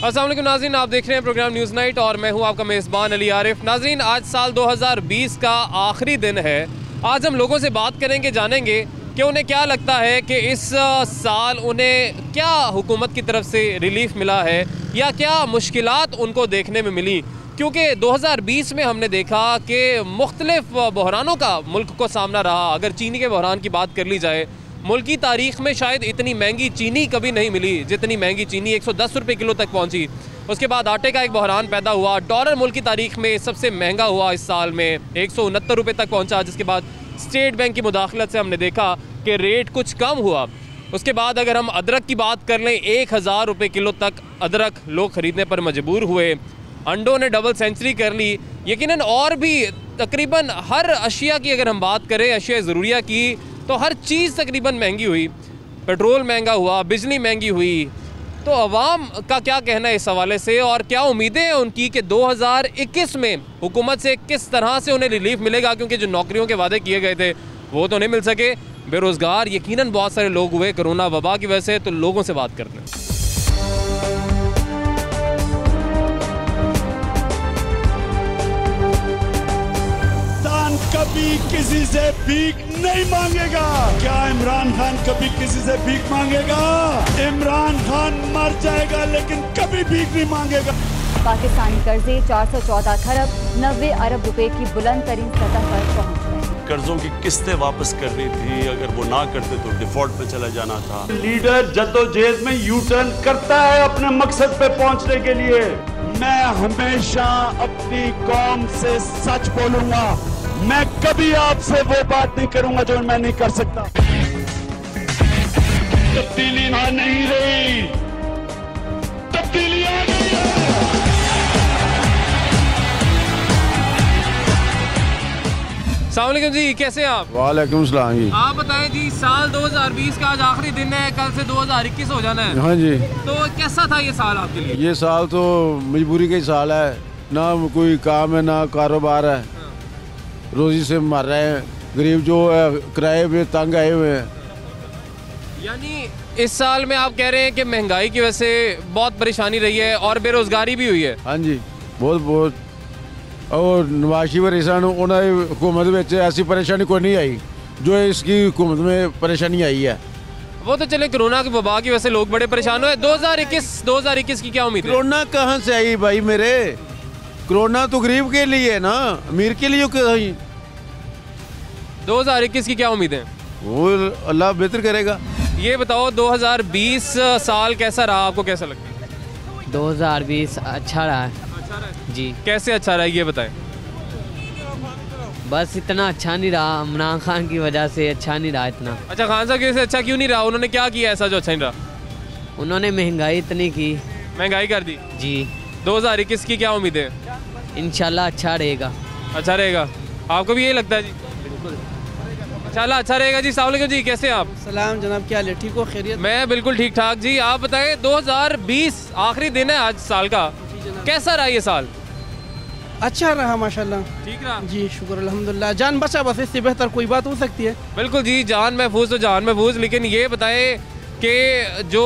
अस्सलाम वालेकुम नाज़रीन, आप देख रहे हैं प्रोग्राम न्यूज़ नाइट और मैं हूं आपका मेज़बान अली आरिफ। नाज़रीन, आज साल 2020 का आखिरी दिन है। आज हम लोगों से बात करेंगे, जानेंगे कि उन्हें क्या लगता है कि इस साल उन्हें क्या हुकूमत की तरफ से रिलीफ मिला है या क्या मुश्किलात उनको देखने में मिली। क्योंकि 2020 में हमने देखा कि मुख्तलिफ बहरानों का मुल्क को सामना रहा। अगर चीनी के बहरान की बात कर ली जाए, मुल्क की तारीख़ में शायद इतनी महंगी चीनी कभी नहीं मिली जितनी महंगी चीनी 110 रुपये किलो तक पहुंची। उसके बाद आटे का एक बहरान पैदा हुआ। डॉलर मुल्क की तारीख़ में सबसे महंगा हुआ इस साल में 169 रुपये तक पहुंचा, जिसके बाद स्टेट बैंक की मुदाखलत से हमने देखा कि रेट कुछ कम हुआ। उसके बाद अगर हम अदरक की बात कर लें, 1000 रुपये किलो तक अदरक लोग ख़रीदने पर मजबूर हुए। अंडों ने डबल सेंचुरी कर ली। यकीनन और भी तकरीबन हर अशिया की अगर हम बात करें, अशिया ज़रूरिया की, तो हर चीज़ तकरीबन महंगी हुई। पेट्रोल महंगा हुआ, बिजली महंगी हुई। तो अवाम का क्या कहना है इस हवाले से और क्या उम्मीदें हैं उनकी कि 2021 में हुकूमत से किस तरह से उन्हें रिलीफ मिलेगा? क्योंकि जो नौकरियों के वादे किए गए थे वो तो नहीं मिल सके। बेरोज़गार यकीनन बहुत सारे लोग हुए कोरोना वबा की वजह से। तो लोगों से बात करते हैं। कभी किसी से भीख नहीं मांगेगा। क्या इमरान खान कभी किसी से भीख मांगेगा? इमरान खान मर जाएगा लेकिन कभी भीख नहीं मांगेगा। पाकिस्तानी कर्जे 414 खरब 90 अरब रुपए की बुलंद तरीन सतह पर पहुंच गए। कर्जों की किस्तें वापस करनी थी, अगर वो ना करते तो डिफॉल्ट पे चला जाना था। लीडर जद्दोजहद में यू टर्न करता है अपने मकसद पे पहुंचने के लिए। मैं हमेशा अपनी कौम से सच बोलूंगा। मैं कभी आपसे वो बात नहीं करूंगा जो मैं नहीं कर सकता। तब्दीली ना नहीं रही, तब्दीली आ गई है। अस्सलाम वालेकुम जी, कैसे हैं आप? वालेकुम सलाम जी। आप बताएं जी, साल 2020 का आज आखिरी दिन है, कल से 2021 हो जाना है। हाँ जी। तो कैसा था ये साल आपके लिए? ये साल तो मजबूरी का ही साल है, ना कोई काम है ना कारोबार है। रोजी से मर रहे हैं गरीब, जो किराए पे तंग आए हुए हैं। यानी इस साल में आप कह रहे हैं कि महंगाई की वजह से बहुत परेशानी रही है और बेरोजगारी भी हुई है। हाँ जी, बहुत बहुत। और नवाज शरीफ रिसान उन्होंने हुकूमत में ऐसी परेशानी कोई नहीं आई जो इसकी हुकूमत में परेशानी आई है। वो तो चले कोरोना की वबा की वजह से लोग बड़े परेशान हुए। 2021 की क्या उम्मीद है? कोरोना कहाँ से आई भाई मेरे? कोरोना तो गरीब के लिए है ना, अमीर के लिए क्यों आई? 2021 की क्या उम्मीद है? वो अल्लाह बेहतर करेगा। ये बताओ 2020 साल कैसा रहा, आपको कैसा लगता है? 2020 अच्छा रहा है। अच्छा रहा जी। कैसे अच्छा रहा ये बताएं। बस इतना अच्छा नहीं रहा, इमरान खान की वजह से अच्छा नहीं रहा इतना। अच्छा, खान साहब की वजह से अच्छा क्यों नहीं रहा? उन्होंने क्या किया ऐसा जो अच्छा नहीं रहा? उन्होंने महंगाई इतनी की। महंगाई कर दी जी। 2021 की क्या उम्मीद है? इंशाल्लाह अच्छा रहेगा। अच्छा रहेगा, आपको भी यही लगता है जी? बिल्कुल इंशाल्लाह अच्छा रहेगा जी। अस्सलाम वालेकुम जी, कैसे हैं आप? सलाम जनाब, क्या हाल है? ठीक हो? खैरियत? मैं बिल्कुल ठीक ठाक जी। आप बताएं 2020 आखिरी दिन है आज साल का, कैसा रहा ये साल? अच्छा रहा माशाल्लाह। ठीक रहा जी, शुक्र अल्हम्दुलिल्लाह। जान बचा, बस इससे बेहतर कोई बात हो सकती है? बिल्कुल जी, जान महफूज तो जान महफूज। लेकिन ये बताएं कि जो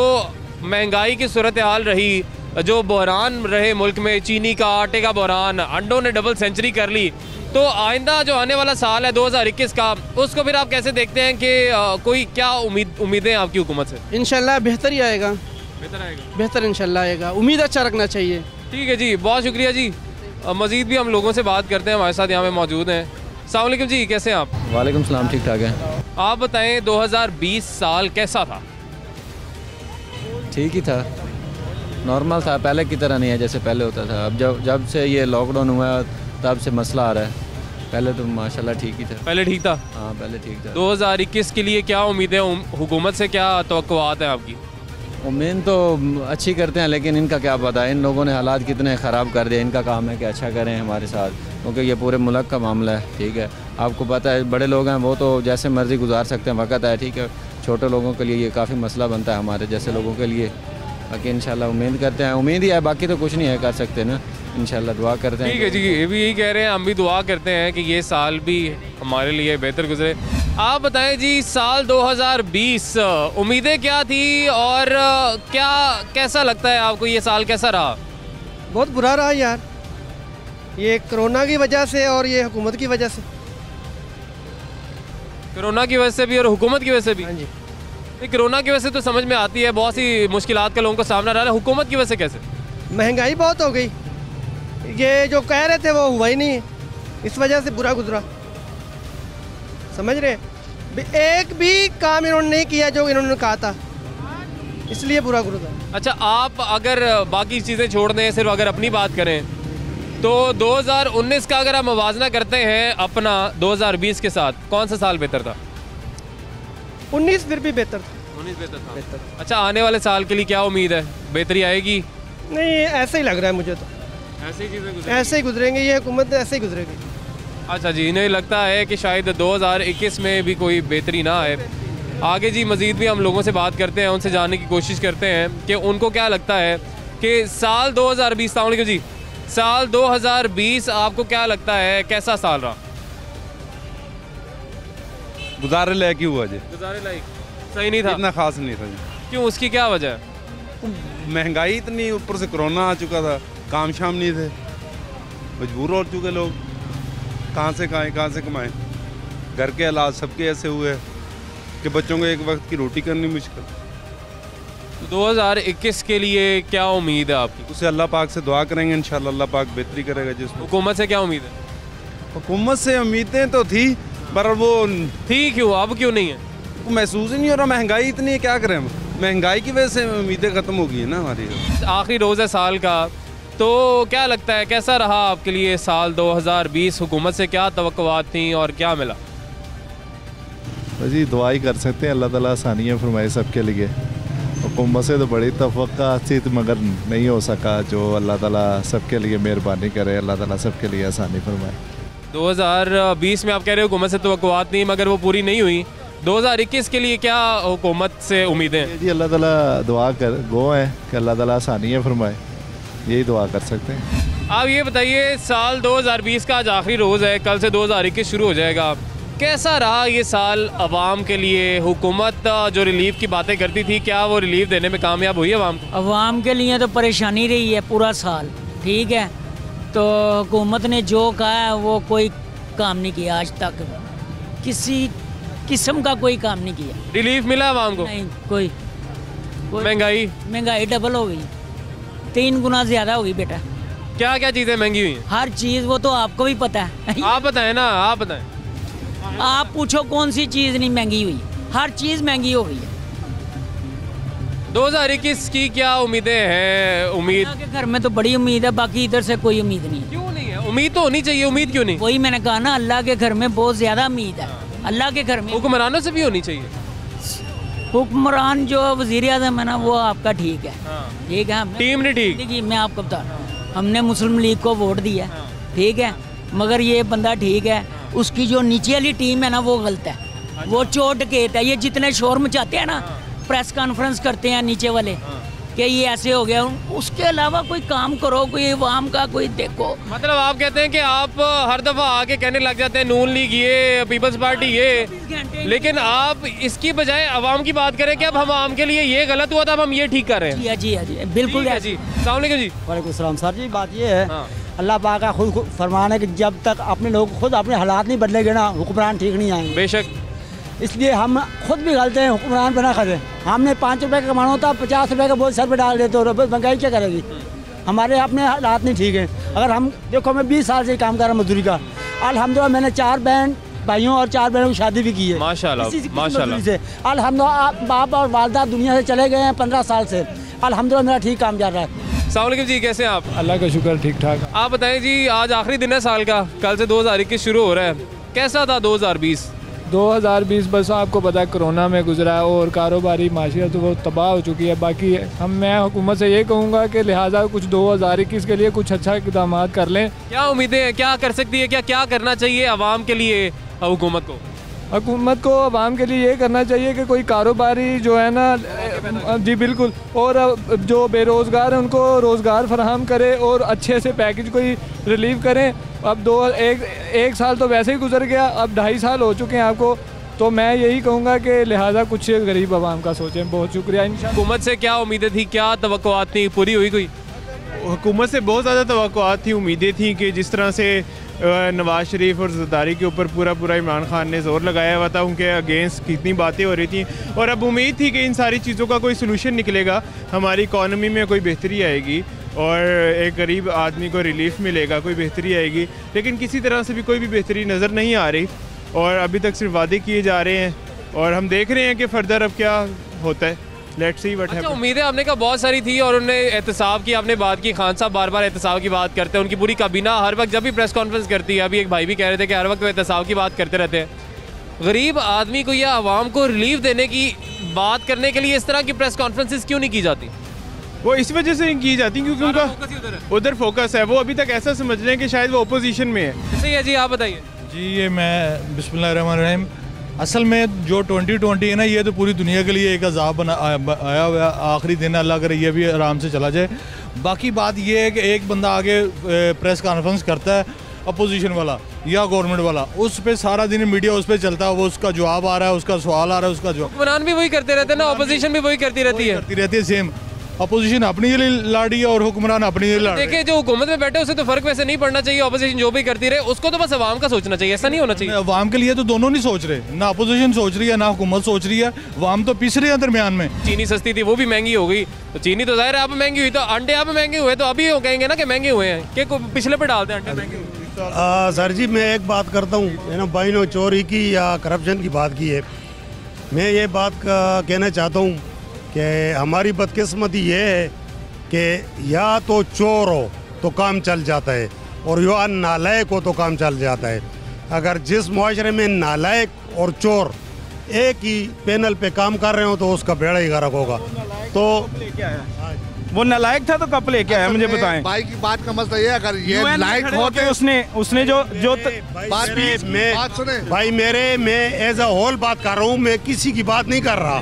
महंगाई की सूरत हाल रही, जो बहरान रहे मुल्क में, चीनी का, आटे का बहरान, अंडों ने डबल सेंचुरी कर ली, तो आइंदा जो आने वाला साल है 2021 का, उसको फिर आप कैसे देखते हैं कि कोई क्या उम्मीदें आपकी हुकूमत से? इंशाल्लाह बेहतर ही आएगा। बेहतर आएगा? बेहतर इंशाल्लाह आएगा। उम्मीद अच्छा रखना चाहिए। ठीक है जी, बहुत शुक्रिया जी। मज़ीद भी हम लोगों से बात करते हैं, हमारे साथ यहाँ पे मौजूद हैं। अस्सलाम वालेकुम जी, कैसे हैं आप? वालेकुम सलाम, ठीक ठाक है। आप बताएं 2020 साल कैसा था? ठीक ही था, नॉर्मल था, पहले की तरह नहीं है जैसे पहले होता था। अब जब से ये लॉकडाउन हुआ तब से मसला आ रहा है। पहले तो माशाल्लाह ठीक ही था। पहले ठीक था? हाँ, पहले ठीक था। 2021 के लिए क्या उम्मीदें, हुकूमत से क्या तवक्कुआत हैं आपकी? उम्मीद तो अच्छी करते हैं, लेकिन इनका क्या पता, इन लोगों ने हालात कितने ख़राब कर दिए। इनका काम है कि अच्छा करें हमारे साथ, क्योंकि ये पूरे मुल्क का मामला है। ठीक है, आपको पता है बड़े लोग हैं वो तो जैसे मर्ज़ी गुजार सकते हैं, वक़्त है। ठीक है, छोटे लोगों के लिए ये काफ़ी मसला बनता है, हमारे जैसे लोगों के लिए। बाकी इंशाल्लाह उम्मीद करते हैं, उम्मीद ही है, बाकी तो कुछ नहीं है कर सकते ना। इंशाल्लाह दुआ करते हैं। ठीक है जी, ये भी यही कह रहे हैं, हम भी दुआ करते हैं कि ये साल भी हमारे लिए बेहतर गुजरे। आप बताएं जी, साल 2020 उम्मीदें क्या थी और क्या कैसा लगता है आपको, ये साल कैसा रहा? बहुत बुरा रहा यार, ये कोरोना की वजह से और ये हुकूमत की वजह से। कोरोना की वजह से भी और हुकूमत की वजह से भी? हाँ जी। नहीं, कोरोना की वजह से तो समझ में आती है, बहुत सी मुश्किलात का लोगों को सामना रहा है। हुकूमत की वजह से कैसे? महंगाई बहुत हो गई, ये जो कह रहे थे वो हुआ ही नहीं, इस वजह से बुरा गुजरा। समझ रहे हैं, एक भी काम इन्होंने नहीं किया जो इन्होंने कहा था, इसलिए बुरा गुजरा। अच्छा, आप अगर बाकी चीज़ें छोड़ दें, सिर्फ अगर अपनी बात करें तो 2019 का अगर आप मुवाजना करते हैं अपना 2020 के साथ, कौन सा साल बेहतर था? 19 फिर भी बेहतर था। 19 बेहतर था। अच्छा, आने वाले साल के लिए क्या उम्मीद है, बेहतरी आएगी? नहीं, ऐसे ही लग रहा है मुझे तो, ऐसे ही चीज़ें ऐसे ही गुजरेंगे, ये हुकूमत ऐसे ही गुजरेगी। अच्छा जी, इन्हें लगता है कि शायद 2021 में भी कोई बेहतरी ना आए। आगे जी मज़ीद भी हम लोगों से बात करते हैं, उनसे जानने की कोशिश करते हैं कि उनको क्या लगता है कि साल 2020, अस्सलाम वालेकुम जी, साल 2020 आपको क्या लगता है कैसा साल रहा? गुजारे लायक ही हुआ जी, गुजारे लायक सही नहीं था, इतना खास नहीं था जी। क्यों, उसकी क्या वजह है? महंगाई इतनी, ऊपर से कोरोना आ चुका था, काम शाम नहीं थे, मजबूर हो चुके लोग, कहाँ से खाएं कहाँ से कमाएं। घर के हालात सबके ऐसे हुए कि बच्चों को एक वक्त की रोटी करनी मुश्किल। तो 2021 के लिए क्या उम्मीद है आपकी? उसे अल्लाह पाक से दुआ करेंगे, इंशाल्लाह अल्लाह पाक बेहतरी करेगा। जिसमें हुकूमत से क्या उम्मीद है? हुकूमत से उम्मीदें तो थी, पर वो थी क्यों, अब क्यों नहीं है? महसूस ही नहीं हो रहा, महंगाई इतनी है, क्या करें हम, महंगाई की वजह से उम्मीदें ख़त्म हो गई है ना हमारी। आखिरी रोज़ है साल का, तो क्या लगता है कैसा रहा आपके लिए साल 2020? हुकूमत से क्या तवक्कुआत थी और क्या मिला? जी दुआ ही कर सकते हैं, अल्लाह ताला आसानियाँ फरमाए सबके लिए। हुकूमत से तो बड़ी तवक्का थी मगर नहीं हो सका, जो अल्लाह ताला सबके लिए मेहरबानी करे, अल्लाह ताला सबके लिए आसानी फरमाए। 2020 में आप कह रहे हो हुकूमत से तवक्कुआत नहीं, मगर वो पूरी नहीं हुई। 2021 के लिए क्या हुकूमत से उम्मीदें हैं? जी अल्लाह ताला दुआ कर गो है कि अल्लाह ताला आसानियाँ फरमाए, यही दुआ कर सकते हैं। आप ये बताइए, साल 2020 का आज आखिरी रोज़ है, कल से 2021 शुरू हो जाएगा, कैसा रहा ये साल अवाम के लिए? हुकूमत जो रिलीफ की बातें करती थी, क्या वो रिलीफ देने में कामयाब हुई अवाम को? अवाम के लिए तो परेशानी रही है पूरा साल, ठीक है। तो हुकूमत ने जो कहा है वो कोई काम नहीं किया आज तक, किसी किस्म का कोई काम नहीं किया। रिलीफ मिला अवाम को? नहीं, कोई महंगाई डबल हो गई, 3 गुना ज़्यादा हो गई बेटा। क्या क्या चीज़ें महंगी हुई हैं? हर चीज़, वो तो आपको भी पता है। आप बताएं ना, आप बताएं। आप पूछो कौन सी चीज़ नहीं महंगी हुई, हर चीज़ महंगी हो गई है। 2021 की क्या उम्मीदें हैं? उम्मीद के घर में तो बड़ी उम्मीद है, बाकी इधर से कोई उम्मीद नहीं है। क्यों नहीं है? उम्मीद तो होनी चाहिए, उम्मीद क्यों नहीं? वही मैंने कहा ना, अल्लाह के घर में बहुत ज़्यादा उम्मीद है, अल्लाह के घर में। हुक्मरानों से भी होनी चाहिए। हुक्मरान जो वज़ीर आज़म है ना, वो आपका ठीक है, ठीक है। टीम नहीं ठीक। देखिए मैं आपको बता, हमने मुस्लिम लीग को वोट दिया, ठीक है, मगर ये बंदा ठीक है, उसकी जो नीचे वाली टीम है ना वो गलत है, वो चोट केत है। ये जितने शोर मचाते हैं ना, प्रेस कॉन्फ्रेंस करते हैं नीचे वाले कि ये ऐसे हो गया, उसके अलावा कोई काम करो, कोई अवाम का कोई देखो। मतलब आप कहते हैं कि आप हर दफ़ा आके कहने लग जाते हैं नून लीग ये, पीपल्स पार्टी ये, लेकिन आप इसकी बजाय अवाम की बात करें कि अब हम आम के लिए ये गलत हुआ था, अब हम ये ठीक कर रहे हैं। जी बिल्कुल जी। अस्सलाम वालेकुम जी। वालेकुम सलाम सर जी। बात ये है, अल्लाह पाक का खुद फरमान है कि जब तक अपने लोग खुद अपने हालात नहीं बदलेंगे ना, हुक्मरान ठीक नहीं आएंगे। बेशक, इसलिए हम खुद भी गलत हैं, हुक्मरान बना खड़े। हमने 5 रुपये का कमाना होता, 50 रुपये का बोझ सर पे डाल देते हो, महंगाई क्या करेगी? हमारे अपने हालात नहीं ठीक हैं। अगर हम देखो, मैं 20 साल से काम कर रहा हूँ मजदूरी का, अल्हम्दुलिल्लाह मैंने 4 बहन भाइयों और 4 बहनों की शादी भी की है माशाल्लाह माशाल्लाह से। अल्हम्दुलिल्लाह बाप और वालदा दुनिया से चले गए हैं 15 साल से, अल्हम्दुलिल्लाह मेरा ठीक काम चल रहा है। अस्सलाम वालेकुम जी, कैसे हैं आप? अल्लाह का शुक्र, ठीक ठाक। आप बताएं जी, आज आखिरी दिन है साल का, कल से 2021 शुरू हो रहा है, कैसा था 2020? 2020 बस आपको पता है कोरोना में गुजरा है और कारोबारी माशियत तो वो तबाह हो चुकी है। बाकी मैं हुकूमत से ये कहूँगा कि लिहाजा कुछ 2021 के लिए कुछ अच्छा इक़दाम कर लें। क्या उम्मीदें हैं, क्या कर सकती है, क्या करना चाहिए आवाम के लिए? हुकूमत को आवाम के लिए ये करना चाहिए कि कोई कारोबारी जो है ना, जी बिल्कुल, और जो बेरोज़गार हैं उनको रोज़गार फराहम करे और अच्छे से पैकेज कोई रिलीव करें। अब एक साल तो वैसे ही गुजर गया, अब 2.5 साल हो चुके हैं आपको, तो मैं यही कहूँगा कि लिहाजा कुछ गरीब आवाम का सोचें। बहुत शुक्रिया। इंशाल्लाह हुकूमत से क्या उम्मीदें थी, क्या तवक्कुआत थी, पूरी हुई कोई? हुकूमत से बहुत ज़्यादा तवक्कुआत थी, उम्मीदें थी कि जिस तरह से नवाज़ शरीफ और ज़रदारी के ऊपर पूरा इमरान खान ने ज़ोर लगाया हुआ था, उनके अगेंस्ट कितनी बातें हो रही थी और अब उम्मीद थी कि इन सारी चीज़ों का कोई सलूशन निकलेगा, हमारी इकॉनमी में कोई बेहतरी आएगी और एक गरीब आदमी को रिलीफ मिलेगा, कोई बेहतरी आएगी। लेकिन किसी तरह से भी कोई भी बेहतरी नज़र नहीं आ रही और अभी तक सिर्फ वादे किए जा रहे हैं और हम देख रहे हैं कि फर्दर अब क्या होता है। Let's see what happens. उम्मीदें आपने कहा बहुत सारी थी और उन्होंने एहतसाब की, आपने बात की, खान साहब बार बार एहतसाब की बात करते हैं, उनकी पूरी काबीना हर वक्त जब भी प्रेस कॉन्फ्रेंस करती है, अभी एक भाई भी कह रहे थे कि हर वक्त वो एहतसाब की बात करते रहते हैं। गरीब आदमी को या आवाम को रिलीफ देने की बात करने के लिए इस तरह की प्रेस कॉन्फ्रेंसेस क्यों नहीं की जाती? वो इस वजह से नहीं की जाती क्योंकि उनका उधर फोकस है, वो अभी तक ऐसा समझ रहे हैं कि शायद वो अपोजिशन में है। सही है जी, आप बताइए। जी ये मैं बिस्मिल्लाहिर्रहमानिर्रहीम, असल में जो 2020 है ना, ये तो पूरी दुनिया के लिए एक अजाब आया हुआ आखिरी दिन, अल्लाह करे ये भी आराम से चला जाए। बाकी बात ये है कि एक बंदा आगे प्रेस कॉन्फ्रेंस करता है अपोजिशन वाला या गवर्नमेंट वाला, उस पर सारा दिन मीडिया उस पर चलता है, वो उसका जवाब आ रहा है, उसका सवाल आ रहा है, उसका जवाब। हुक्मरान भी वही करते रहते हैं ना, अपोजिशन भी वही करती रहती है सेम। अपोजिशन अपनी लाड़ी है और हुक्मरान अपनी लाड़ी। देखिए जो हुकूमत में बैठे उसे तो फर्क वैसे नहीं पड़ना चाहिए, अपोजिशन जो भी करती रहे उसको तो बस अवाम का सोचना चाहिए, ऐसा नहीं होना चाहिए। अवाम के लिए तो दोनों नहीं सोच रहे, ना अपोजिशन सोच रही है ना हुकूमत सोच रही है, अवाम तो पिस रहे हैं दरमियान में। चीनी सस्ती थी वो भी महंगी हो गई, तो चीनी तो जाहिर है अब महंगी हुई, तो अंडे अब महंगे हुए तो अभी वो कहेंगे ना कि महंगे हुए हैं कि पिछले पे डालते हैं अंडे महंगे हुए। सर जी मैं एक बात करता हूँ, भाई ने चोरी की या करप्शन की बात की है, मैं ये बात कहना चाहता हूँ कि हमारी बदकिस्मती ये है कि या तो चोर हो तो काम चल जाता है और या नालायक हो तो काम चल जाता है। अगर जिस मुआशरे में नालायक और चोर एक ही पैनल पे काम कर रहे हो तो उसका बेड़ा ही गर्क होगा। तो वो नालायक था तो कब लेके आया मुझे बताएं। भाई की बात का मसला ये, अगर ये लायक होते उसने जो भाई मैं एज अ होल बात कर रहा हूँ, मैं किसी की बात नहीं कर रहा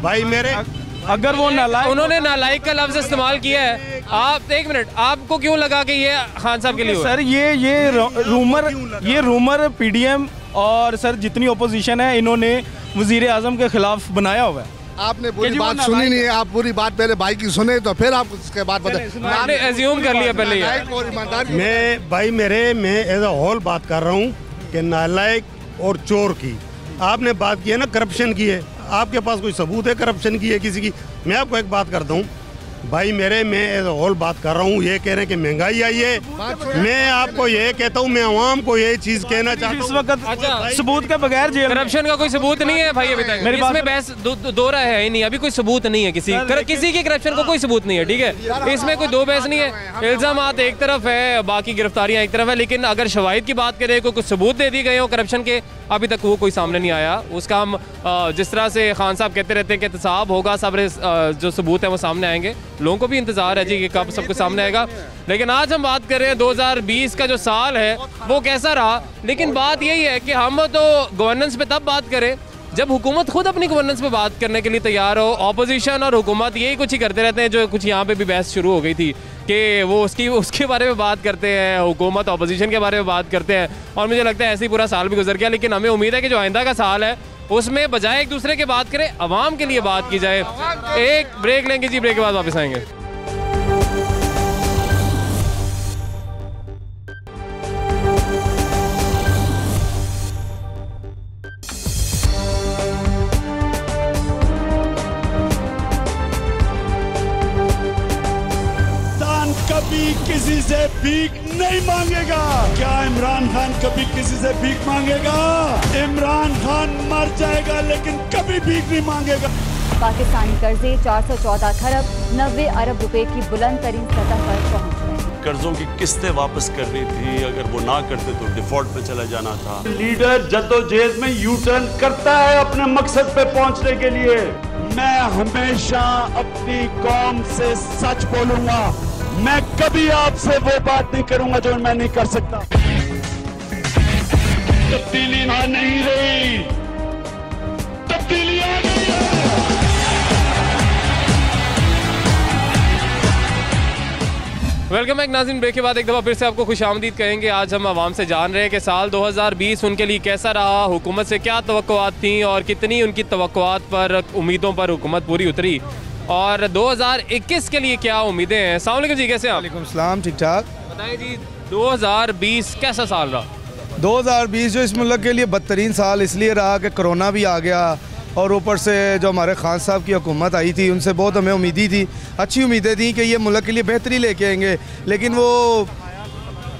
भाई मेरे। अगर वो नालायक, उन्होंने नालायक का लफ्ज इस्तेमाल किया है, आप एक मिनट, आपको क्यों लगा कि ये खान साहब के लिए सर ये रूमर पीडीएम और सर जितनी ओपोजिशन है इन्होंने वजीर आजम के खिलाफ बनाया हुआ है। आपने पूरी बात सुनी नहीं है, आप पूरी बात पहले भाई की सुने तो फिर आप उसके बाद बताएं। एज्यूम कर लिया पहले। मैं एज अ होल बात कर रहा हूँ कि नालायक और चोर की आपने बात की है ना, करप्शन की है, आपके पास कोई सबूत है करप्शन की है किसी की? मैं आपको एक बात करता हूँ भाई मैं एज होल बात कर रहा हूँ, ये कह रहे हैं कि महंगाई आई है, मैं आपको ये कहता हूँ, मैं आवाम को ये चीज कहना चाहता हूँ इस वक्त सबूत के बगैर करप्शन का कोई सबूत नहीं है भाई, अभी तक मेरे पास बहस दो राय है ही नहीं, अभी कोई सबूत नहीं है किसी के करप्शन का कोई सबूत नहीं है, ठीक है, इसमें कोई दो बहस नहीं है। इल्जामात एक तरफ है, बाकी गिरफ्तारियां एक तरफ है, लेकिन अगर शवाहिद की बात करें, कोई कुछ सबूत दे दी गए हो करप्शन के, अभी तक वो कोई सामने नहीं आया। उसका हम जिस तरह से खान साहब कहते रहते हैं कि एहतसाब होगा, सब जो सबूत है वो सामने आएंगे, लोगों को भी इंतजार है जी कि कब सब कुछ सामने आएगा। लेकिन आज हम बात कर रहे हैं 2020 का जो साल है वो कैसा रहा, लेकिन बात यही है कि हम तो गवर्नेंस पे तब बात करें जब हुकूमत खुद अपनी गवर्नेंस पे बात करने के लिए तैयार हो। ऑपोजिशन और हुकूमत यही कुछ ही करते रहते हैं, जो कुछ यहाँ पे भी बहस शुरू हो गई थी कि वो उसके बारे में बात करते हैं, हुकूमत ऑपोजिशन के बारे में बात करते हैं, और मुझे लगता है ऐसे ही पूरा साल भी गुजर गया। लेकिन हमें उम्मीद है कि जो आइंदा का साल है उसमें बजाय एक दूसरे की बात करें, अवाम के लिए बात की जाए। एक ब्रेक लेंगे जी, ब्रेक के बाद वापस आएंगे। कभी किसी से भीख नहीं मांगेगा। क्या इमरान खान कभी किसी से भीख मांगेगा? इमरान खान मर जाएगा लेकिन कभी भीख नहीं मांगेगा। पाकिस्तानी कर्जे 414 खरब 90 अरब रुपए की बुलंद तरीन सतह पर पहुंच गए। कर्जों की किस्तें वापस करनी थी, अगर वो ना करते तो डिफॉल्ट पे चला जाना था। लीडर जद्दोजहद में यू टर्न करता है अपने मकसद पे पहुंचने के लिए। मैं हमेशा अपनी कौम से सच बोलूंगा, मैं कभी आपसे वो बात नहीं करूंगा जो मैं नहीं कर सकता। तब्दीली आ नहीं रही, तब्दीली आ गई है। वेलकम बैक नाज़रीन। ब्रेक के बाद एक दफ़ा फिर से आपको खुशामदीद कहेंगे। आज हम आवाम से जान रहे हैं कि साल 2020 उनके लिए कैसा रहा, हुकूमत से क्या तवक्कुआत थी और कितनी उनकी तवक्कुआत पर, उम्मीदों पर हुकूमत पूरी उतरी, और 2021 के लिए क्या उम्मीदें हैं। अस्सलाम वालेकुम जी, कैसे हैं आप? वालेकुम सलाम, ठीक ठाक। बताएं जी, 2020 कैसा साल रहा? 2020 जो इस मुल्क के लिए बदतरीन साल इसलिए रहा कि कोरोना भी आ गया, और ऊपर से जो हमारे खान साहब की हुकूमत आई थी उनसे बहुत हमें उम्मीदी थी, अच्छी उम्मीदें थी कि ये मुल्क के लिए बेहतरी लेके आएंगे, लेकिन वो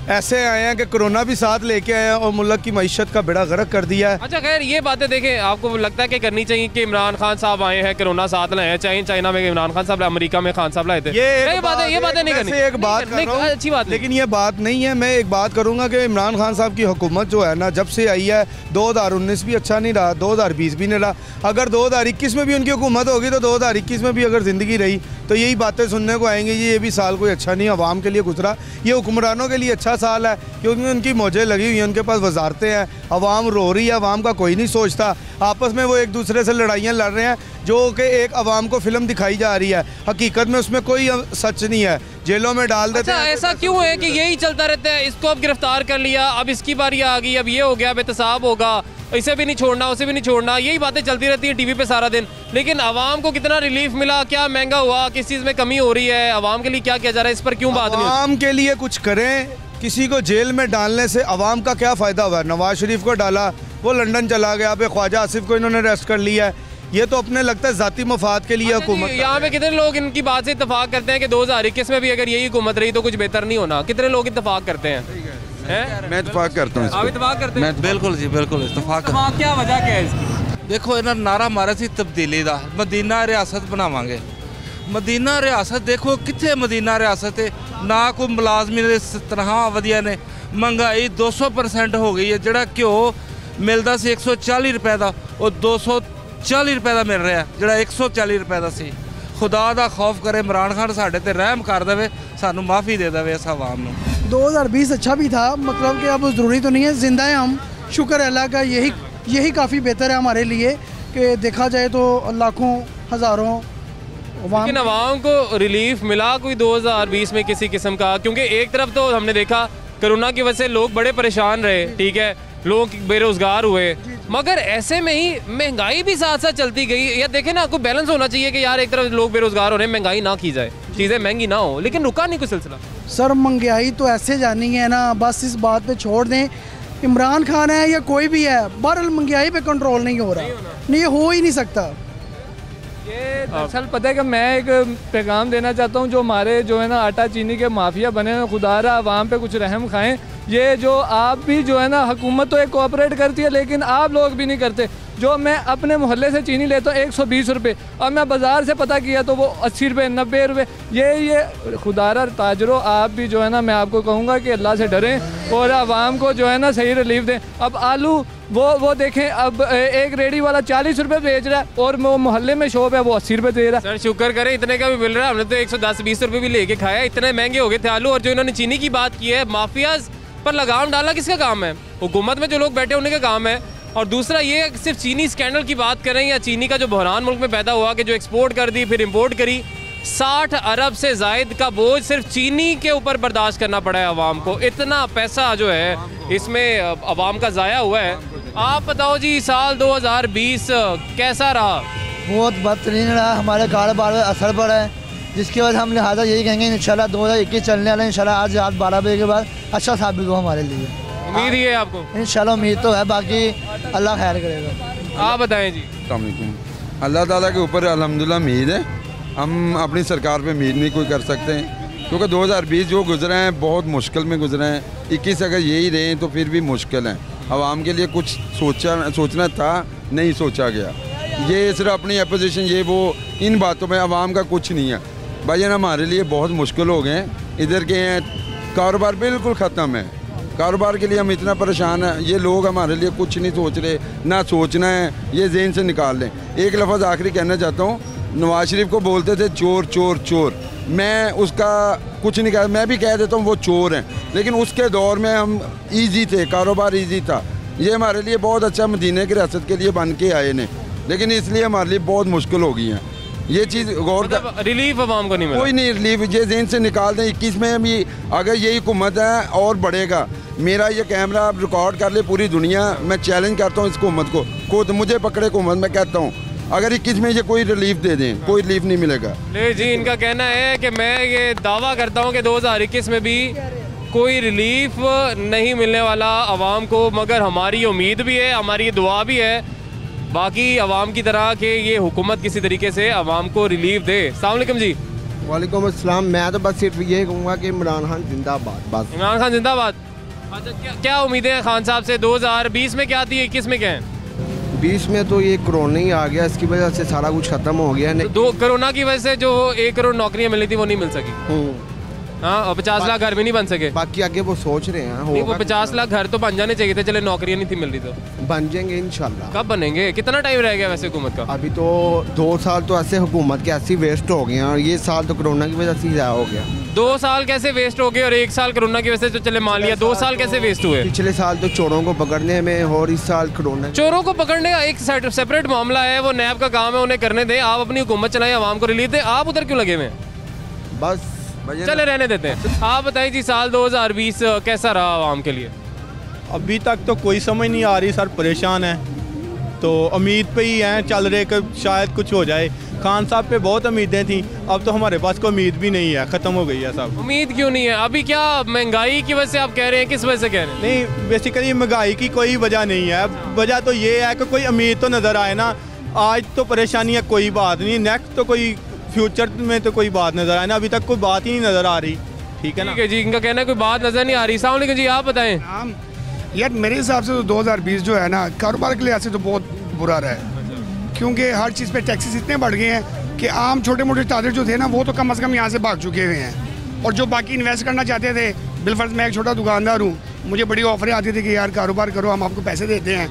ऐसे आए हैं कि कोरोना भी साथ लेके आए हैं और मुल्क की मईशत का बेड़ा गर्क कर दिया है। अच्छा खैर, ये बातें देखें, आपको लगता है कि करनी चाहिए कि इमरान खान साहब आए हैं, कोरोना साथ लाए हैं, चाइना में इमरान खान साहब, अमेरिका में खान साहब लाए थे, ये बातें नहीं करनी, एक बात अच्छी बात, लेकिन ये बात नहीं है। मैं एक बात करूंगा कि इमरान खान साहब की हुकूमत जो है ना, जब से आई है 2019 भी अच्छा नहीं रहा, 2020 भी नहीं रहा। अगर 2021 में भी उनकी हुकूमत होगी तो 2021 में भी अगर ज़िंदगी रही तो यही बातें सुनने को आएंगी, ये भी साल कोई अच्छा नहीं अवाम के लिए गुजरा। ये हुक्मरानों के लिए अच्छा साल है क्योंकि उनकी मौजें लगी हुई हैं, उनके पास वजारतें हैं, अवाम रो रही है, अवाम का कोई नहीं सोचता। आपस में वो एक दूसरे से लड़ाइयाँ लड़ रहे हैं जो कि एक अवाम को फिल्म दिखाई जा रही है, हकीकत में उसमें कोई सच नहीं है, जेलों में डाल देते हैं। ऐसा क्यों है कि यही चलता रहता है? इसको अब गिरफ्तार कर लिया, अब इसकी बारी आ गई, अब ये हो गया, बेतसाब होगा, इसे भी नहीं छोड़ना, उसे भी नहीं छोड़ना, यही बातें चलती रहती है टीवी पे सारा दिन। लेकिन आवाम को कितना रिलीफ मिला, क्या महंगा हुआ, किस चीज़ में कमी हो रही है, आवाम के लिए क्या किया जा रहा है, इस पर क्यों बात नहीं? आवाम के लिए कुछ करें। किसी को जेल में डालने से आवाम का क्या फ़ायदा हुआ? नवाज शरीफ को डाला, वो लंदन चला गया, पे ख्वाजा आसिफ को इन्होंने अरेस्ट कर लिया है। ये तो अपने लगता है ज़ाती मफाद के लिए हुकूमत। यहाँ पे कितने लोग इनकी बात से इत्तेफाक करते हैं कि 2021 में भी अगर यही हुकूमत रही तो कुछ बेहतर नहीं होना? कितने लोग इत्तेफाक करते हैं? मैं इत्तेफाक करता हूँ। आप इत्तेफाक करते हैं? बिल्कुल जी, बिल्कुल इत्तेफाक। क्या वजह क्या है इसकी? देखो इन्होंने नारा मारा सी तब्दीली का, मदीना रियासत बनावांगे। मदीना रियासत देखो कितने मदीना रियासत है ना, कोई मुलाजमी तनख्वाह वधिया ने, महंगाई 200% हो गई है। जोड़ा घ्यो मिलता सी 140 रुपए का, वो 240 रुपए का मिल रहा है, जोड़ा 140 रुपए का सी। खुदा का खौफ करे, इमरान खान साढ़े ते रहम कर दे, सानू माफ़ी दे दे इस अवाम नूं। 2020 अच्छा भी था, मतलब कि अब ज़रूरी तो नहीं है, जिंदा है हम, शुक्र है अल्लाह का, यही काफ़ी बेहतर है हमारे लिए कि देखा जाए तो लाखों हज़ारों लेकिन आवाम को रिलीफ मिला कोई 2020 में किसी किस्म का? क्योंकि एक तरफ तो हमने देखा कोरोना की वजह से लोग बड़े परेशान रहे, ठीक है, लोग बेरोजगार हुए, मगर ऐसे में ही महंगाई भी साथ साथ चलती गई। या देखें ना, आपको बैलेंस होना चाहिए कि यार एक तरफ लोग बेरोजगार हो रहे हैं, महंगाई ना की जाए, चीज़ें महंगी ना हो, लेकिन रुका नहीं कोई सिलसिला। सर महंगाई तो ऐसे जानी है ना, बस इस बात पे छोड़ दें, इमरान खान है या कोई भी है, बहरहाल महंगाई पे कंट्रोल नहीं हो रहा, नहीं हो ही नहीं सकता। ये दरअसल पता है कि मैं एक पैगाम देना चाहता हूँ, जो हमारे जो है ना आटा चीनी के माफिया बने हैं, खुदारा आवाम पे कुछ रहम खाएं। ये जो आप भी जो है ना, हुकूमत तो एक कोऑपरेट करती है लेकिन आप लोग भी नहीं करते। जो मैं अपने मोहल्ले से चीनी लेता हूँ 120 रुपये, और मैं बाज़ार से पता किया तो वो 80 रुपये 90 रुपये। ये खुदारा ताजरों, आप भी जो है ना, मैं आपको कहूँगा कि अल्लाह से डरें और आवाम को जो है ना सही रिलीफ दें। अब आलू वो देखें, अब एक रेडी वाला 40 रुपये बेच रहा है और वो मोहल्ले में शॉप है वो 80 रुपये दे रहा है। सर शुक्र करें इतने का भी मिल रहा है, हमने तो 110-20 रुपये भी लेके खाया, इतने महंगे हो गए थे आलू। और जो इन्होंने चीनी की बात की है, माफियाज पर लगाम डालना किसका काम है? हुकूमत में जो लोग बैठे उन्हीं का काम है। और दूसरा ये सिर्फ चीनी स्कैंडल की बात करें या चीनी का जो बहरान मुल्क में पैदा हुआ कि जो एक्सपोर्ट कर दी फिर इंपोर्ट करी, 60 अरब से जायद का बोझ सिर्फ चीनी के ऊपर बर्दाश्त करना पड़ा है आवाम को। इतना पैसा जो है इसमें आवाम का ज़ाया हुआ है। आप बताओ जी, साल 2020 कैसा रहा? बहुत बदतरीन रहा, हमारे कारोबार में असर पड़ा है, जिसकी वजह हम लिहाजा यही कहेंगे इंशाल्लाह 2021 चलने वाला है, इंशाल्लाह आज रात 12 बजे के बाद अच्छा साबित हो हमारे लिए। उम्मीद ही है आपको? इंशाल्लाह उम्मीद तो है, बाकी अल्लाह खैर करेगा। आप बताएं जी। अल्लाह ताला के ऊपर अल्हम्दुलिल्लाह उम्मीद है, हम अपनी सरकार पे उम्मीद नहीं कोई कर सकते हैं क्योंकि 2020 जो गुजरे हैं बहुत मुश्किल में गुजरे हैं। 21 अगर यही रहे तो फिर भी मुश्किल है। आवाम के लिए कुछ सोचना था, नहीं सोचा गया। ये सिर्फ अपनी अपोजिशन ये वो, इन बातों में आवाम का कुछ नहीं है। भाईजान हमारे लिए बहुत मुश्किल हो गए हैं, इधर के हैं, कारोबार बिल्कुल ख़त्म है, कारोबार के लिए हम इतना परेशान हैं। ये लोग हमारे लिए कुछ नहीं सोच रहे, ना सोचना है, ये ज़हन से निकाल लें। एक लफ्ज़ आखिरी कहना चाहता हूँ, नवाज शरीफ को बोलते थे चोर चोर चोर, मैं उसका कुछ नहीं कहा, मैं भी कह देता हूँ वो चोर हैं, लेकिन उसके दौर में हम ईजी थे, कारोबार ईजी था। ये हमारे लिए बहुत अच्छा मदीने की रियासत के लिए बन के आए ने, लेकिन इसलिए हमारे लिए बहुत मुश्किल हो गई हैं। ये चीज़ गौर मतलब रिलीफ अवाम को नहीं मिला, कोई नहीं रिलीफ, ये जेन से निकाल दें। 21 में भी अगर यही हुकूमत है और बढ़ेगा, मेरा ये कैमरा आप रिकॉर्ड कर ले पूरी दुनिया, मैं चैलेंज करता हूँ इस हुकूमत को, खुद मुझे पकड़े हुकूमत, मैं कहता हूँ अगर 21 में ये कोई रिलीफ दे दें, कोई रिलीफ नहीं मिलेगा। ले जी, इनका कहना है कि मैं ये दावा करता हूँ कि 2021 में भी कोई रिलीफ नहीं मिलने वाला आवाम को, मगर हमारी उम्मीद भी है, हमारी दुआ भी है बाकी आवाम की तरह कि ये हुकूमत किसी तरीके से आवाम को रिलीफ दे। अस्सलाम वालेकुम जी। वालेकुम अस्सलाम। मैं तो बस सिर्फ ये कहूँगा कि इमरान खान जिंदाबाद, बस। इमरान खान जिंदाबाद। अच्छा, क्या उम्मीदें हैं खान साहब से? 2020 में क्या थी, 21 में क्या है? 20 में तो ये कोरोना ही आ गया, इसकी वजह से सारा कुछ खत्म हो गया। तो कोरोना की वजह से जो 1 करोड़ नौकरियां मिली थी वो नहीं मिल सकी। हाँ, और 50 लाख घर भी नहीं बन सके। बाकी आगे वो सोच रहे हैं, नहीं, वो 50 लाख घर तो बन जाने चाहिए थे, चले नौकरियां नहीं थी मिल रही तो बन जाएंगे इंशाल्लाह। कब बनेंगे? कितना टाइम रह गया वैसे हुकूमत का? अभी तो 2 साल तो ऐसे हुकूमत के ऐसे वेस्ट हो गए हैं, और ये साल तो कोरोना की वजह से ज़्यादा हो गया। 2 साल कैसे वेस्ट हो गए और 1 साल कोरोना की वजह से? तो चले मान लिया 2 साल कैसे वेस्ट हुए? पिछले साल तो चोरों को पकड़ने में और इस साल कोरोना। चोरों को पकड़ने का एक सेपरेट मामला है, वो नैब का काम है, उन्हें करने दें। आप अपनी हुकूमत चलाएं, आवाम को रिलीफ दें। आप उधर क्यों लगे हुए? बस चले रहने देते हैं। आप बताइए जी, साल 2020 कैसा रहा आवाम के लिए? अभी तक तो कोई समझ नहीं आ रही सर, परेशान है, तो उम्मीद पे ही हैं, चल रहे कि शायद कुछ हो जाए। खान साहब पे बहुत उम्मीदें थी, अब तो हमारे पास कोई उम्मीद भी नहीं है, ख़त्म हो गई है सब। उम्मीद क्यों नहीं है? अभी क्या महंगाई की वजह से आप कह रहे हैं? किस वजह से कह रहे हैं? नहीं, बेसिकली महंगाई की कोई वजह नहीं है, वजह तो ये है कि कोई उम्मीद तो नज़र आए ना। आज तो परेशानी है, कोई बात नहीं, नेक्स्ट तो कोई फ्यूचर में तो कोई बात नज़र आए ना, अभी तक कोई बात ही नहीं नज़र आ रही। ठीक है ना? ठीक है जी, इनका कहना है कोई बात नज़र नहीं आ रही। अस्सलाम वालेकुम जी, आप बताएं। यार मेरे हिसाब से तो 2020 जो है ना, कारोबार के लिए ऐसे तो बहुत बुरा रहा है, क्योंकि हर चीज़ पे टैक्सेस इतने बढ़ गए हैं कि आम छोटे मोटे ताजर जो थे ना, वो तो कम अज़ कम यहाँ से भाग चुके हुए हैं, और जो बाकी इन्वेस्ट करना चाहते थे, बिलफर्ज मैं एक छोटा दुकानदार हूँ, मुझे बड़ी ऑफरें आती थी कि यार कारोबार करो, हम आपको पैसे देते हैं।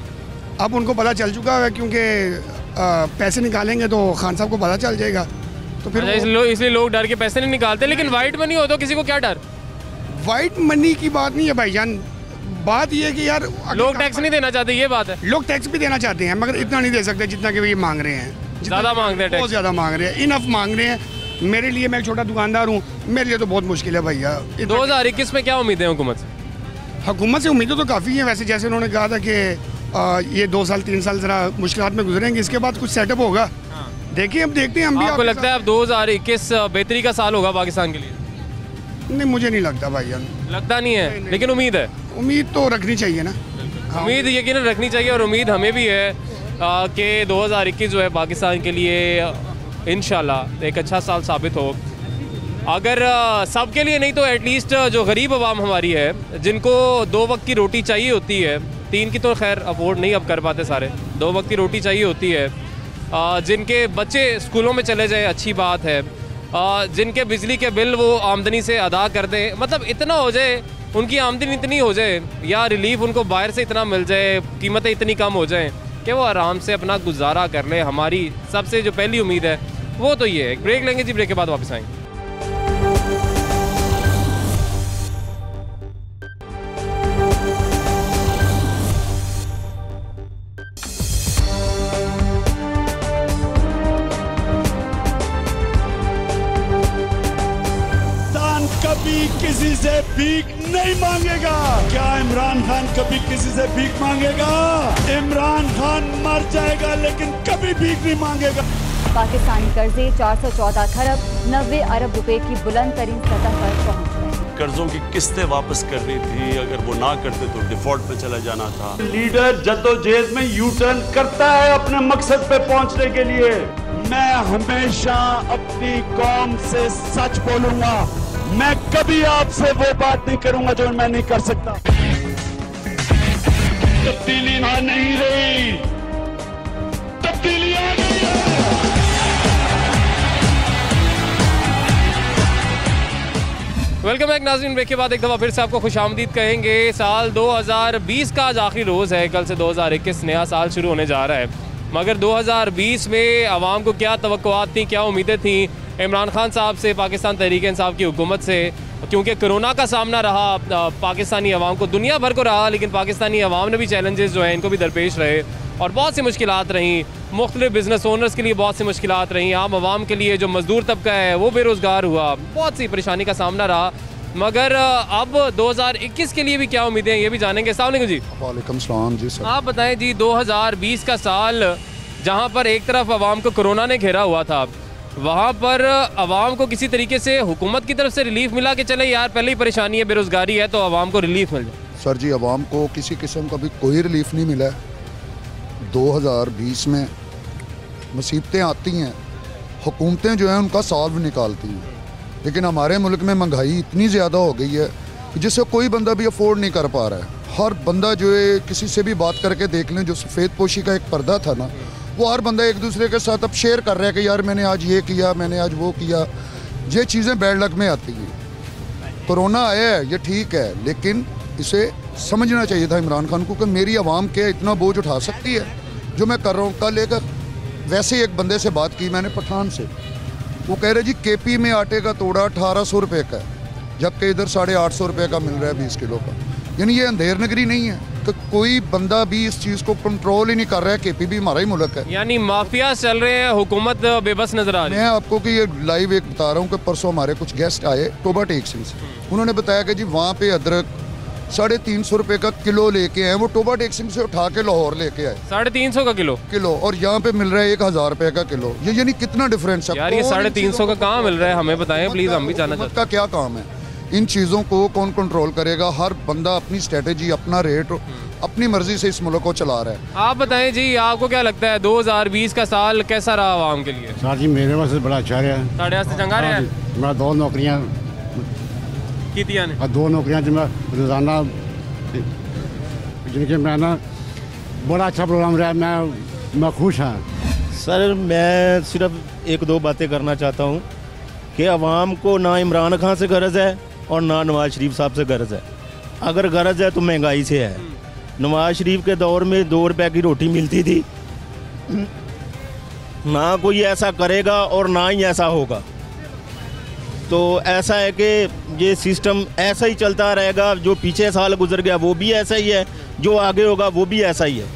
अब उनको पता चल चुका है, क्योंकि पैसे निकालेंगे तो खान साहब को पता चल जाएगा, तो फिर इसलिए लोग डर के पैसे नहीं निकालते। लेकिन वाइट मनी हो तो किसी को क्या डर? वाइट मनी की बात नहीं है भाईजान, बात ये है कि यार लोग टैक्स नहीं देना चाहते, ये बात है। लोग टैक्स भी देना चाहते हैं, मगर इतना नहीं दे सकते जितना कि ये मांग रहे हैं। ज़्यादा मांगते हैं, बहुत ज़्यादा मांग रहे हैं, इनफ मांग रहे हैं। मेरे लिए, मैं एक छोटा दुकानदार हूँ, मेरे लिए तो बहुत मुश्किल है भैया। 2021 में क्या उम्मीदें हुकूमत से? हुकूमत से उम्मीदें तो काफ़ी हैं वैसे, जैसे उन्होंने कहा था कि ये 2 साल 3 साल ज़रा मुश्किलात में गुजरेंगे, इसके बाद कुछ सेटअप होगा। देखिए, अब देखते हैं हम भी। आपको लगता है अब 2021 बेहतरी का साल होगा पाकिस्तान के लिए? नहीं, मुझे नहीं लगता भाईजान। लगता नहीं है? नहीं। लेकिन उम्मीद है? उम्मीद तो रखनी चाहिए ना। उम्मीद यकीनन रखनी चाहिए, और उम्मीद हमें भी है कि 2021 जो है पाकिस्तान के लिए इंशाल्लाह एक अच्छा साल साबित हो। अगर सब के लिए नहीं तो एटलीस्ट जो गरीब आवाम हमारी है, जिनको 2 वक्त की रोटी चाहिए होती है, 3 की तो खैर अफोर्ड नहीं अब कर पाते सारे, 2 वक्त की रोटी चाहिए होती है, जिनके बच्चे स्कूलों में चले जाए अच्छी बात है, जिनके बिजली के बिल वो आमदनी से अदा कर दें, मतलब इतना हो जाए, उनकी आमदनी इतनी हो जाए या रिलीफ उनको बाहर से इतना मिल जाए, कीमतें इतनी कम हो जाएं कि वो आराम से अपना गुजारा कर ले। हमारी सबसे जो पहली उम्मीद है वो तो ये है। ब्रेक लेंगे जी, ब्रेक के बाद वापस आएंगे। कभी किसी से भीख नहीं मांगेगा। क्या इमरान खान कभी किसी से भीख मांगेगा? इमरान खान मर जाएगा लेकिन कभी भीख नहीं मांगेगा। पाकिस्तानी कर्जे 414 खरब 90 अरब रुपए की बुलंद तरीन सतह पर पहुंच गए। कर्जों की किस्तें वापस करनी थी, अगर वो ना करते तो डिफॉल्ट पे चला जाना था। लीडर जद्दोजहद में यू टर्न करता है अपने मकसद पे पहुंचने के लिए। मैं हमेशा अपनी कौम से सच बोलूंगा, मैं कभी आपसे वो बात नहीं करूंगा जो मैं नहीं कर सकता। तब्दीली आ नहीं रही, तब्दीली आ गई है। वेलकम बैक नाज़रीन। ब्रेक के बाद एक दफ़ा फिर से आपको खुशामदीद कहेंगे। साल 2020 का आज आखिरी रोज़ है, कल से 2021 नया साल शुरू होने जा रहा है। मगर 2020 में आवाम को क्या तवक्कुआत थी, क्या उम्मीदें थी इमरान खान साहब से, पाकिस्तान तहरीक इंसाफ की हुकूमत से, क्योंकि कोरोना का सामना रहा पाकिस्तानी अवाम को, दुनिया भर को रहा, लेकिन पाकिस्तानी अवाम ने भी चैलेंजेस जो हैं इनको भी दरपेश रहे। और बहुत सी मुश्किलात रहीं, मुख्तलिफ बिजनेस ओनर्स के लिए बहुत सी मुश्किलात रहीं, आम आवाम के लिए जो मजदूर तबका है वो बेरोज़गार हुआ, बहुत सी परेशानी का सामना रहा। मगर अब 2021 के लिए भी क्या उम्मीदें हैं ये भी जानेंगे। अस्सलाम वालेकुम जी। वालेकुम सलाम जी सर। आप बताएं जी, 2020 का साल जहाँ पर एक तरफ आवाम को कोरोना ने घेरा हुआ था, वहाँ पर आवाम को किसी तरीके से हुकूमत की तरफ से रिलीफ मिला कि चले यार पहले ही परेशानी है, बेरोज़गारी है, तो आवाम को रिलीफ मिल जाए? सर जी, आवाम को किसी किस्म का भी कोई रिलीफ नहीं मिला है। 2020 में मुसीबतें आती हैं, हुकूमतें जो हैं उनका सॉल्व निकालती हैं, लेकिन हमारे मुल्क में महंगाई इतनी ज़्यादा हो गई है जिससे कोई बंदा भी अफोर्ड नहीं कर पा रहा है। हर बंदा जो है, किसी से भी बात करके देख लें, जो सफ़ेद पोशी का एक पर्दा था ना, वो हर बंदा एक दूसरे के साथ अब शेयर कर रहा है कि यार मैंने आज ये किया, मैंने आज वो किया। ये चीज़ें बैड लक में आती हैं। कोरोना आया है ये ठीक है, लेकिन इसे समझना चाहिए था इमरान खान को कि मेरी आवाम के इतना बोझ उठा सकती है जो मैं कर रहा हूँ। कल एक वैसे एक बंदे से बात की मैंने, पठान से, वो कह रहे जी केपी में आटे का तोड़ा 1800 रुपये का है, जबकि इधर 850 रुपये का मिल रहा है 20 किलो का। यानी ये अंधेर नगरी नहीं है कि कोई बंदा भी इस चीज़ को कंट्रोल ही नहीं कर रहा है। केपी भी हमारा ही मुल्क है, यानी माफिया चल रहे हैं, हुकूमत बेबस नजर आ रही है। मैं आपको कि ये लाइव एक बता रहा हूँ कि परसों हमारे कुछ गेस्ट आए टोबा टेक से, उन्होंने बताया कि जी वहाँ पे अदरक 350 रुपये का किलो लेके आए, वो टोबा टेक से उठा के लाहौर लेके आए 350 का किलो, और यहाँ पे मिल रहा है 1000 रुपये का किलो। ये यानी कितना डिफरेंस है यार। ये 350 का कहाँ मिल रहा है, हमें बताएं प्लीज, हम भी जानना चाहते हैं। क्या काम है, इन चीज़ों को कौन कंट्रोल करेगा? हर बंदा अपनी स्ट्रेटेजी, अपना रेट, अपनी मर्जी से इस मुल्क को चला रहा है। आप बताएं जी, आपको क्या लगता है 2020 का साल कैसा रहा आवाम के लिए? सर जी मेरे वास्ते बड़ा अच्छा रहा है। साढ़े वास्ते चंगा रहा है। मैं 2 नौकरियां कीतियां ने, 2 नौकरियां जो मैं रोज़ाना जिनके मैं ना बड़ा अच्छा प्रोग्राम रहा, मैं खुश हाँ। सर मैं सिर्फ 1-2 बातें करना चाहता हूँ कि आवाम को ना इमरान खान से गर्ज है और ना नवाज शरीफ साहब से गर्ज है। अगर गर्ज है तो महंगाई से है। नवाज शरीफ के दौर में 2 रुपये की रोटी मिलती थी, ना कोई ऐसा करेगा और ना ही ऐसा होगा। तो ऐसा है कि ये सिस्टम ऐसा ही चलता रहेगा, जो पीछे साल गुजर गया वो भी ऐसा ही है, जो आगे होगा वो भी ऐसा ही है।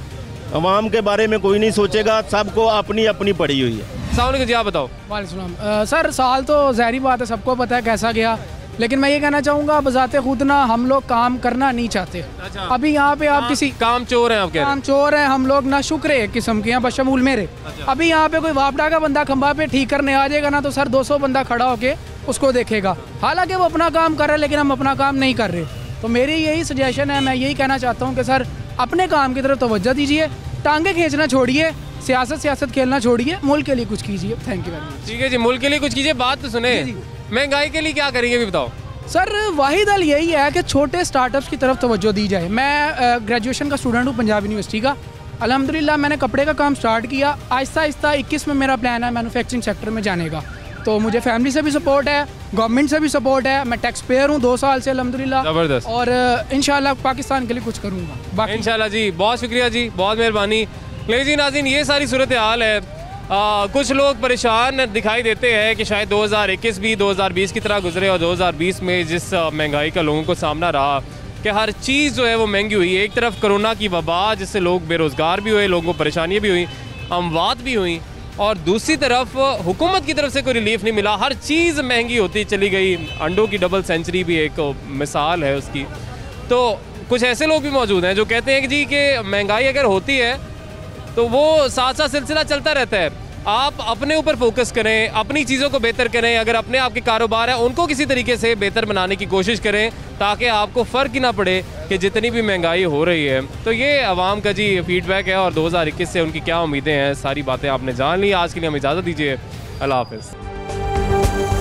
आवाम के बारे में कोई नहीं सोचेगा, सबको अपनी अपनी पड़ी हुई है। सामने जी आप बताओ। वालेकुम सर, साल तो ज़ाहिरी बात है, सबको पता है कैसा गया, लेकिन मैं ये कहना चाहूँगा बजाते खुद ना हम लोग काम करना नहीं चाहते। अच्छा। अभी यहाँ पे आप किसी काम चोर हैं, आप कह रहे हैं? काम चोर हैं हम लोग, ना शुक्र है एक किस्म के, यहाँ बशमूल मेरे। अच्छा। अभी यहाँ पे कोई वापडा का बंदा खंबा पे ठीक करने आ जाएगा ना, तो सर 200 बंदा खड़ा होके उसको देखेगा। हालांकि वो अपना काम कर रहा है, लेकिन हम अपना काम नहीं कर रहे। तो मेरी यही सजेशन है, मैं यही कहना चाहता हूँ कि सर अपने काम की तरफ तवज्जो दीजिए, टांगे खींचना छोड़िए, सियासत खेलना छोड़िए, मुल्क के लिए कुछ कीजिए। Thank you very much. ठीक है जी, मुल्क के लिए कुछ कीजिए। बात तो सुने, महंगाई के लिए क्या करेंगे भी बताओ। सर वाहिद हल यही है कि छोटे स्टार्टअप्स की तरफ तवज्जो दी जाए। मैं ग्रेजुएशन का स्टूडेंट हूँ पंजाब यूनिवर्सिटी का। अल्हम्दुलिल्लाह मैंने कपड़े का काम स्टार्ट किया, आहिस्ता आहिस्ता 21 में मेरा प्लान है मैन्युफैक्चरिंग सेक्टर में जाने का। तो मुझे फैमिली से भी सपोर्ट है, गवर्नमेंट से भी सपोर्ट है, मैं टैक्स पेयर हूँ 2 साल से अल्हम्दुलिल्लाह। ज़बरदस्त। और इंशाल्लाह पाकिस्तान के लिए कुछ करूँगा बाकी इंशाल्लाह जी। बहुत शुक्रिया जी, बहुत मेहरबानी। लेकिन जी नाज़रीन, ये सारी सूरत हाल है। कुछ लोग परेशान दिखाई देते हैं कि शायद 2021 भी 2020 की तरह गुजरे, और 2020 में जिस महंगाई का लोगों को सामना रहा कि हर चीज़ जो है वो महंगी हुई। एक तरफ कोरोना की वबा जिससे लोग बेरोज़गार भी हुए, लोगों को परेशानियाँ भी हुई, अमवात भी हुई, और दूसरी तरफ हुकूमत की तरफ से कोई रिलीफ नहीं मिला। हर चीज़ महंगी होती चली गई। अंडों की डबल सेंचुरी भी एक मिसाल है उसकी। तो कुछ ऐसे लोग भी मौजूद हैं जो कहते हैं कि जी कि महंगाई अगर होती है तो वो साथ साथ सिलसिला चलता रहता है। आप अपने ऊपर फोकस करें, अपनी चीज़ों को बेहतर करें। अगर अपने आपके कारोबार हैं उनको किसी तरीके से बेहतर बनाने की कोशिश करें, ताकि आपको फ़र्क ही ना पड़े कि जितनी भी महंगाई हो रही है। तो ये आवाम का जी फीडबैक है, और 2021 से उनकी क्या उम्मीदें हैं, सारी बातें आपने जान ली। आज के लिए हम इजाज़त दीजिए, अल्लाह हाफ़िज़।